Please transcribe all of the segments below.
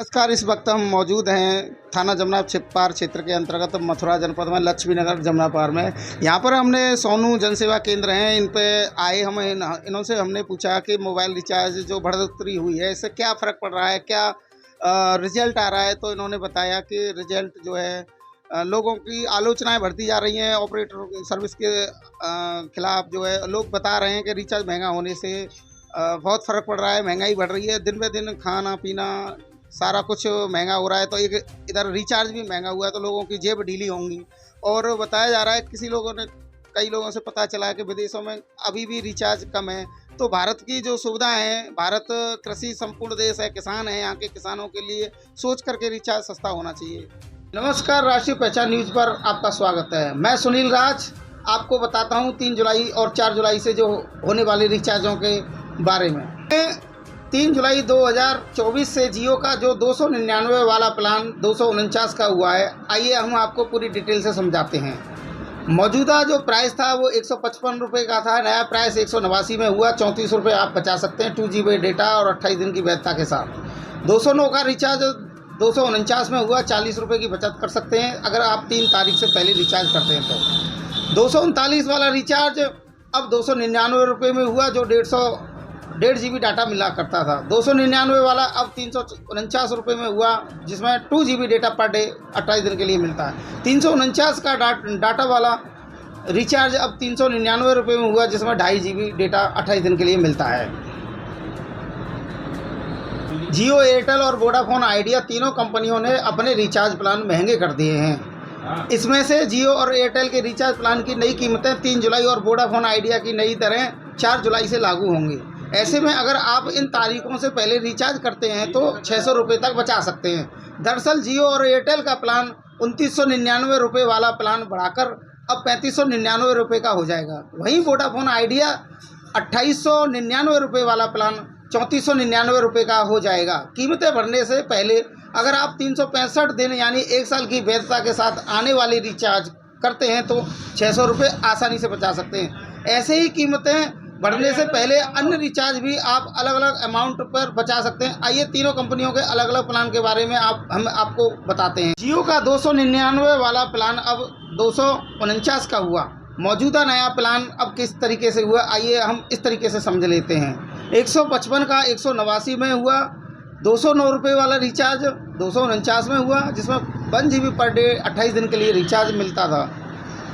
नमस्कार। इस वक्त हम मौजूद हैं थाना जमुना छिपार क्षेत्र के अंतर्गत मथुरा जनपद में लक्ष्मी नगर जमुना पार में। यहाँ पर हमने सोनू जनसेवा केंद्र हैं, इन पे आए हम इन्हों से हमने पूछा कि मोबाइल रिचार्ज जो बढ़ोतरी हुई है इससे क्या फ़र्क पड़ रहा है, क्या रिजल्ट आ रहा है। तो इन्होंने बताया कि रिजल्ट जो है लोगों की आलोचनाएं बढ़ती जा रही हैं ऑपरेटर की सर्विस के खिलाफ। जो है लोग बता रहे हैं कि रिचार्ज महंगा होने से बहुत फ़र्क पड़ रहा है, महंगाई बढ़ रही है, दिन ब दिन खाना पीना सारा कुछ महंगा हो रहा है। तो एक इधर रिचार्ज भी महंगा हुआ है तो लोगों की जेब ढीली होंगी। और बताया जा रहा है कई लोगों से पता चला है कि विदेशों में अभी भी रिचार्ज कम है। तो भारत की जो सुविधा है, भारत कृषि संपूर्ण देश है, किसान है, यहाँ के किसानों के लिए सोच करके रिचार्ज सस्ता होना चाहिए। नमस्कार, राष्ट्रीय पहचान न्यूज़ पर आपका स्वागत है। मैं सुनील राज आपको बताता हूँ 3 जुलाई और 4 जुलाई से जो होने वाले रिचार्जों के बारे में। 3 जुलाई 2024 से जियो का जो 299 वाला प्लान 249 का हुआ है। आइए हम आपको पूरी डिटेल से समझाते हैं। मौजूदा जो प्राइस था वो 155 रुपये का था, नया प्राइस 189 में हुआ। 34 रुपये आप बचा सकते हैं 2 GB डेटा और 28 दिन की वैधता के साथ। 209 का रिचार्ज 249 में हुआ, 40 रुपये की बचत कर सकते हैं अगर आप 3 तारीख से पहले रिचार्ज करते हैं तो। 239 वाला रिचार्ज अब 299 रुपये में हुआ, जो 1.5 GB डाटा मिला करता था। 299 वाला अब 349 रुपये में हुआ, जिसमें 2 GB डेटा पर डे 28 दिन के लिए मिलता है। 349 का डाटा वाला रिचार्ज अब 399 रुपये में हुआ, जिसमें 2.5 GB डेटा 28 दिन के लिए मिलता है। जियो, एयरटेल और वोडाफोन आइडिया तीनों कंपनियों ने अपने रिचार्ज प्लान महंगे कर दिए हैं। इसमें से जियो और एयरटेल के रिचार्ज प्लान की नई कीमतें 3 जुलाई और वोडाफोन आइडिया की नई दरें 4 जुलाई से लागू होंगी। ऐसे में अगर आप इन तारीखों से पहले रिचार्ज करते हैं तो 600 रुपये तक बचा सकते हैं। दरअसल जियो और एयरटेल का प्लान 2999 रुपये वाला प्लान बढ़ाकर अब 3599 रुपये का हो जाएगा। वहीं वोडाफोन आइडिया 2899 रुपये वाला प्लान 3499 रुपये का हो जाएगा। कीमतें बढ़ने से पहले अगर आप 365 दिन यानी 1 साल की वैधता के साथ आने वाली रिचार्ज करते हैं तो 600 रुपये आसानी से बचा सकते हैं। ऐसे ही कीमतें बढ़ने से पहले अन्य रिचार्ज भी आप अलग अलग अमाउंट पर बचा सकते हैं। आइए तीनों कंपनियों के अलग अलग प्लान के बारे में हम आपको बताते हैं। जियो का 299 वाला प्लान अब 249 का हुआ। मौजूदा नया प्लान अब किस तरीके से हुआ, आइए हम इस तरीके से समझ लेते हैं। 155 का 189 में हुआ। 209 रुपये वाला रिचार्ज 249 में हुआ, जिसमें 1 GB पर डे 28 दिन के लिए रिचार्ज मिलता था।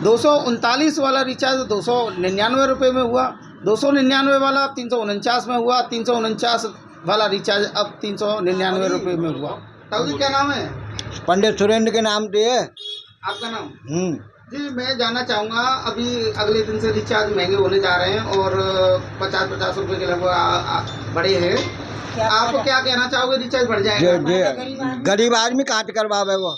239 वाला रिचार्ज 299 रुपये में हुआ। 299 वाला 349 में हुआ। 349 वाला रिचार्ज अब 399 रुपये में हुआ। ताऊ जी क्या नाम है? पंडित सुरेंद्र के नाम से है। आपका नाम? जी, मैं जानना चाहूँगा, अभी अगले दिन से रिचार्ज महंगे होने जा रहे हैं और 50-50 रुपये के लगभग बढ़े हैं। आप क्या कहना चाहोगे, रिचार्ज बढ़ जाएगा? गरीब आदमी कहाँ से करवावे वो?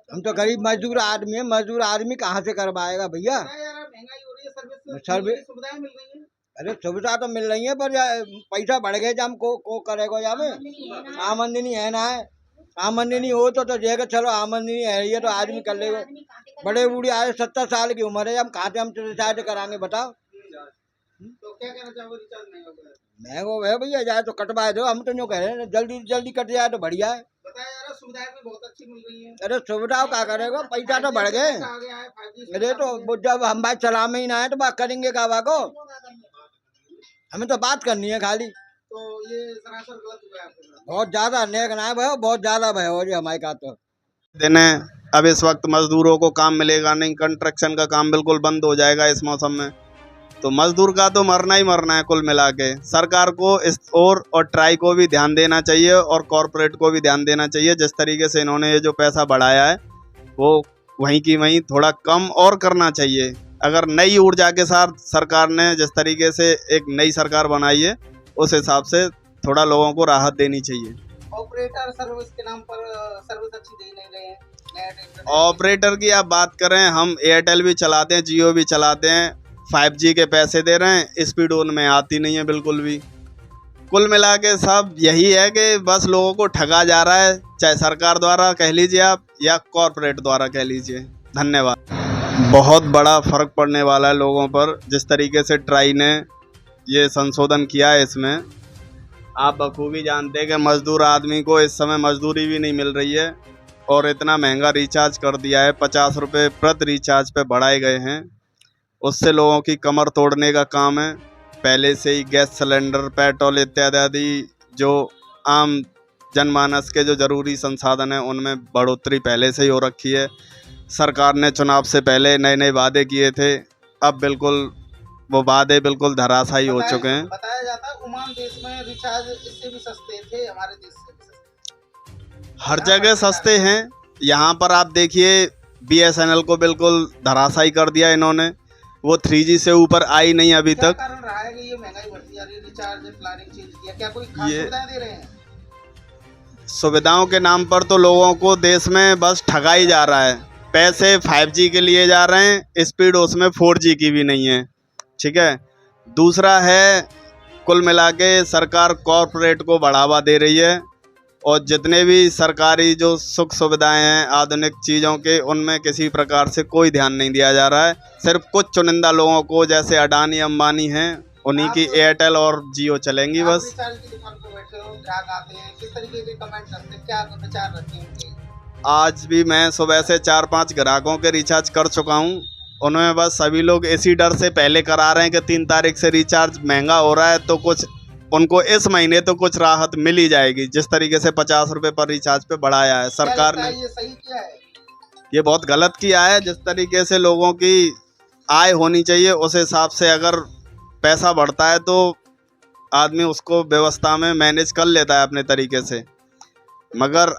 हम तो गरीब मजदूर आदमी है, मजदूर आदमी कहाँ से करवाएगा भैया? महंगाई हो रही है, सर्विस सुविधाएं मिल रही हैं। अरे सुविधा तो मिल रही है पर पैसा बढ़ गए जब को करेगा या में आमदनी है ना है। आमदनी हो तो देगा, चलो आमदनी है ये तो आदमी कर लेगा। बड़े बूढ़े आए 70 साल की उम्र है, हम खाते हम रिचार्ज कराएंगे बताओ। तो क्या कहना चाहोगे, रिचार्ज महंगा है भैया? जाए तो कटवा दो, हम तो यूँ कह रहे हैं जल्दी जल्दी कट जाए तो बढ़िया है। बताया जा रहा सुविधाएं भी बहुत अच्छी मिल रही हैं। अरे सुविधा क्या करेगा, पैसा तो बढ़ गए। अरे तो जब हम बात चला में ही ना है तो बात करेंगे काबा को, हमें तो बात करनी है खाली। तो ये सरासर गलत हुआ है आपके साथ। बहुत ज्यादा अन्याय ना भयो, बहुत ज्यादा भयो जी हमारे का तो दिन है। अब इस वक्त मजदूरों को काम मिलेगा नहीं, कंस्ट्रक्शन का काम बिल्कुल बंद हो जाएगा इस मौसम में, तो मजदूर का तो मरना ही मरना है। कुल मिला के सरकार को इस और ट्राई को भी ध्यान देना चाहिए और कॉरपोरेट को भी ध्यान देना चाहिए। जिस तरीके से इन्होंने ये जो पैसा बढ़ाया है वो वहीं की वहीं थोड़ा कम और करना चाहिए। अगर नई ऊर्जा के साथ सरकार ने जिस तरीके से एक नई सरकार बनाई है उस हिसाब से थोड़ा लोगों को राहत देनी चाहिए। ऑपरेटर सर्विस के नाम पर सर्विस अच्छी दे नहीं रहे हैं। ऑपरेटर की आप बात करें, हम एयरटेल भी चलाते हैं, जियो भी चलाते हैं, 5G के पैसे दे रहे हैं, स्पीड उनमें आती नहीं है बिल्कुल भी। कुल मिला के सब यही है कि बस लोगों को ठगा जा रहा है, चाहे सरकार द्वारा कह लीजिए आप या कॉरपोरेट द्वारा कह लीजिए। धन्यवाद। बहुत बड़ा फ़र्क पड़ने वाला है लोगों पर, जिस तरीके से ट्राई ने ये संशोधन किया है इसमें आप बखूबी जानते हैं कि मजदूर आदमी को इस समय मजदूरी भी नहीं मिल रही है और इतना महंगा रिचार्ज कर दिया है, 50 रुपये प्रति रिचार्ज पे बढ़ाए गए हैं। उससे लोगों की कमर तोड़ने का काम है। पहले से ही गैस सिलेंडर, पेट्रोल इत्यादि आदि जो आम जनमानस के जो ज़रूरी संसाधन हैं उनमें बढ़ोतरी पहले से ही हो रखी है। सरकार ने चुनाव से पहले नए नए वादे किए थे, अब बिल्कुल वो वादे बिल्कुल धराशायी हो चुके हैं। बताया जाता है ओमान देश में रिचार्ज इससे भी सस्ते थे, हमारे देश से भी सस्ते। हर जगह सस्ते हैं। यहाँ पर आप देखिए BSNL को बिल्कुल धराशायी कर दिया इन्होंने, वो 3G से ऊपर आई नहीं अभी क्या तक। कारण रहा है कि ये महंगाई बढ़ती जा रही है? रिचार्ज प्लानिंग चेंज किया, क्या कोई खास ये- सुविधाएं दे रहे हैं? सुविधाओं के नाम पर तो लोगों को देश में बस ठगाई जा रहा है। पैसे 5G के लिए जा रहे हैं, स्पीड उसमें 4G की भी नहीं है। ठीक है। दूसरा है, कुल मिला के सरकार कॉरपोरेट को बढ़ावा दे रही है और जितने भी सरकारी जो सुख सुविधाएं हैं आधुनिक चीज़ों के, उनमें किसी प्रकार से कोई ध्यान नहीं दिया जा रहा है। सिर्फ कुछ चुनिंदा लोगों को, जैसे अडानी अंबानी हैं, उन्हीं की एयरटेल और जियो चलेंगी आप बस। रिचार्ज की दुकान पर बैठे हो, ग्राहक आते हैं, किस तरीके के कमेंट रखते हैं, क्या विचार रखते हैं उनके? आज भी मैं सुबह से 4-5 ग्राहकों के रिचार्ज कर चुका हूँ। उनमें बस सभी लोग इसी डर से पहले करा रहे हैं कि 3 तारीख से रिचार्ज महंगा हो रहा है तो कुछ उनको इस महीने तो कुछ राहत मिल ही जाएगी। जिस तरीके से 50 रुपये पर रिचार्ज पे बढ़ाया है सरकार क्या ने, लगता है ये सही किया है? ये बहुत गलत किया है। जिस तरीके से लोगों की आय होनी चाहिए उस हिसाब से अगर पैसा बढ़ता है तो आदमी उसको व्यवस्था में मैनेज कर लेता है अपने तरीके से, मगर